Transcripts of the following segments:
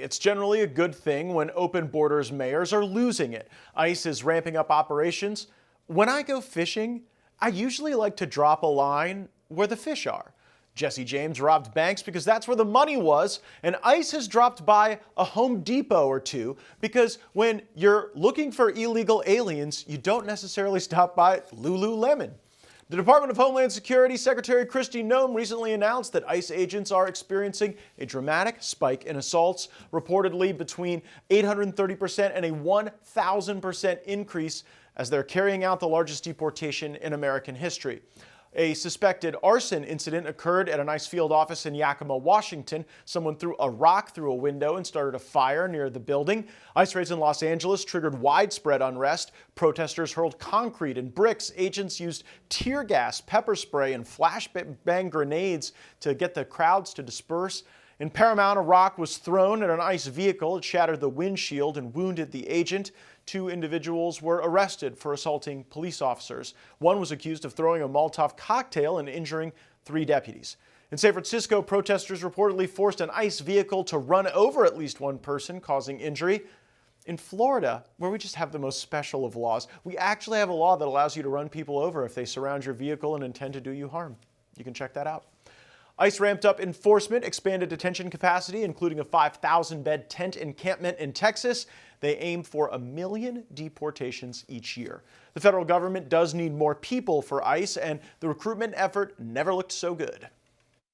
It's generally a good thing when open borders mayors are losing it. ICE is ramping up operations. When I go fishing, I usually like to drop a line where the fish are. Jesse James robbed banks because that's where the money was, and ICE has dropped by a Home Depot or two because when you're looking for illegal aliens, you don't necessarily stop by Lululemon. The Department of Homeland Security Secretary Kristi Noem recently announced that ICE agents are experiencing a dramatic spike in assaults, reportedly between 830% and a 1,000% increase as they're carrying out the largest deportation in American history. A suspected arson incident occurred at an ICE field office in Yakima, Washington. Someone threw a rock through a window and started a fire near the building. ICE raids in Los Angeles triggered widespread unrest. Protesters hurled concrete and bricks. Agents used tear gas, pepper spray, and flashbang grenades to get the crowds to disperse. In Paramount, a rock was thrown at an ICE vehicle. It shattered the windshield and wounded the agent. 2 individuals were arrested for assaulting police officers. One was accused of throwing a Molotov cocktail and injuring 3 deputies. In San Francisco, protesters reportedly forced an ICE vehicle to run over at least 1 person, causing injury. In Florida, where we just have the most special of laws, we actually have a law that allows you to run people over if they surround your vehicle and intend to do you harm. You can check that out. ICE ramped up enforcement, expanded detention capacity, including a 5,000-bed tent encampment in Texas. They aim for 1 million deportations each year. The federal government does need more people for ICE, and the recruitment effort never looked so good.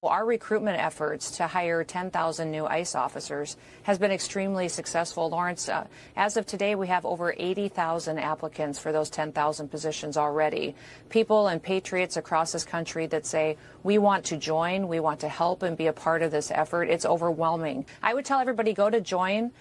Our recruitment efforts to hire 10,000 new ICE officers has been extremely successful. Lawrence, as of today, we have over 80,000 applicants for those 10,000 positions already. People and patriots across this country that say, we want to join, we want to help and be a part of this effort. It's overwhelming. I would tell everybody, go to join.ice.gov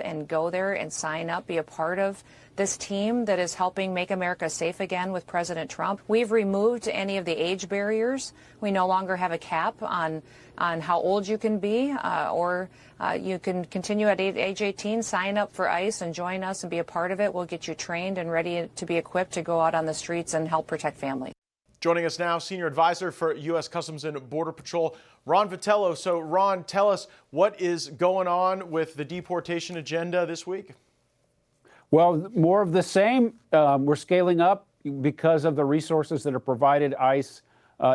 and go there and sign up, be a part of this team that is helping make America safe again with President Trump. We've removed any of the age barriers. We no longer have a cap on how old you can be, or you can continue at age 18, sign up for ICE and join us and be a part of it. We'll get you trained and ready to be equipped to go out on the streets and help protect families. Joining us now, Senior Advisor for U.S. Customs and Border Patrol, Ron Vitiello. So, Ron, tell us what is going on with the deportation agenda this week? Well, more of the same. We're scaling up because of the resources that are provided ICE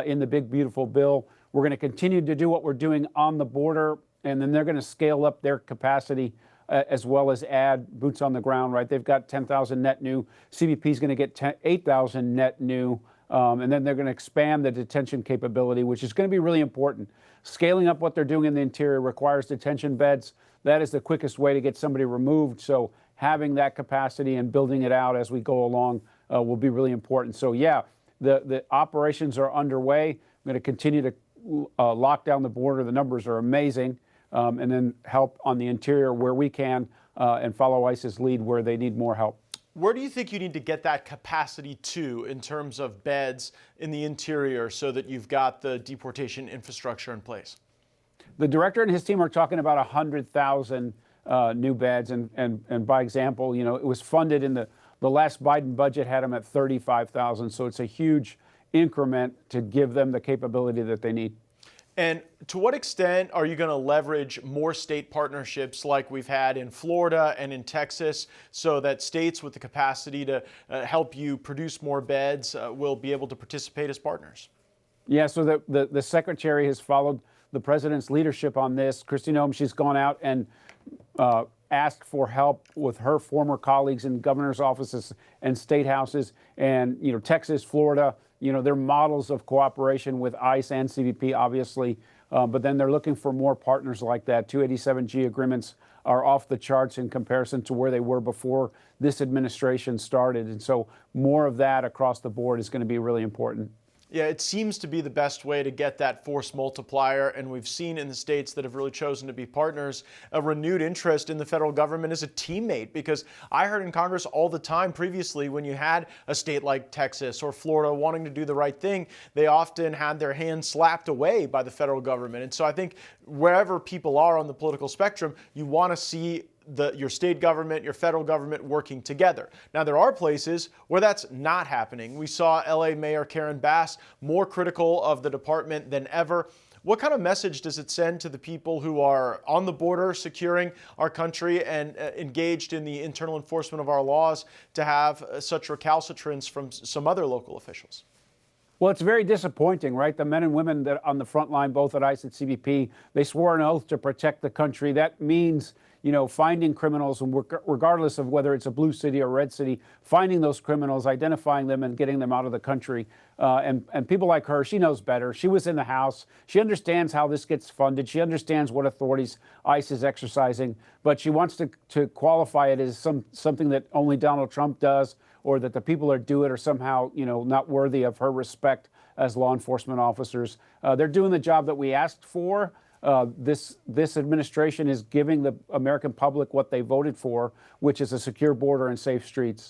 in the big, beautiful bill. We're going to continue to do what we're doing on the border, and then they're going to scale up their capacity as well as add boots on the ground, right? They've got 10,000 net new. CBP is going to get 8,000 net new, and then they're going to expand the detention capability, which is going to be really important. Scaling up what they're doing in the interior requires detention beds. That is the quickest way to get somebody removed. So having that capacity and building it out as we go along will be really important. So yeah, the operations are underway. We're going to continue to lock down the border. The numbers are amazing. And then help on the interior where we can and follow ICE's lead where they need more help. Where do you think you need to get that capacity to in terms of beds in the interior so that you've got the deportation infrastructure in place? The director and his team are talking about 100,000 new beds. And by example, you know, it was funded in the last Biden budget had them at 35,000. So it's a huge increment to give them the capability that they need. And to what extent are you going to leverage more state partnerships like we've had in Florida and in Texas so that states with the capacity to help you produce more beds will be able to participate as partners? Yeah, so the secretary has followed the president's leadership on this. Kristi Noem, she's gone out and asked for help with her former colleagues in governor's offices and state houses. And, you know, Texas, Florida, you know, they're models of cooperation with ICE and CBP, obviously, but then they're looking for more partners like that. 287G agreements are off the charts in comparison to where they were before this administration started. And so more of that across the board is going to be really important. Yeah, it seems to be the best way to get that force multiplier, and we've seen in the states that have really chosen to be partners a renewed interest in the federal government as a teammate, because I heard in Congress all the time previously when you had a state like Texas or Florida wanting to do the right thing, they often had their hands slapped away by the federal government. And so I think wherever people are on the political spectrum, you want to see your state government, your federal government working together. Now, there are places where that's not happening. We saw LA Mayor Karen Bass more critical of the department than ever. What kind of message does it send to the people who are on the border securing our country and engaged in the internal enforcement of our laws to have such recalcitrance from some other local officials? Well, it's very disappointing, right? The men and women that on the front line, both at ICE and CBP, they swore an oath to protect the country. That means, finding criminals, and regardless of whether it's a blue city or red city, finding those criminals, identifying them, and getting them out of the country. And people like her, she knows better. She was in the House. She understands how this gets funded. She understands what authorities ICE is exercising. But she wants to qualify it as something that only Donald Trump does, or that the people that do it are somehow, not worthy of her respect as law enforcement officers. They're doing the job that we asked for. This administration is giving the American public what they voted for, which is a secure border and safe streets.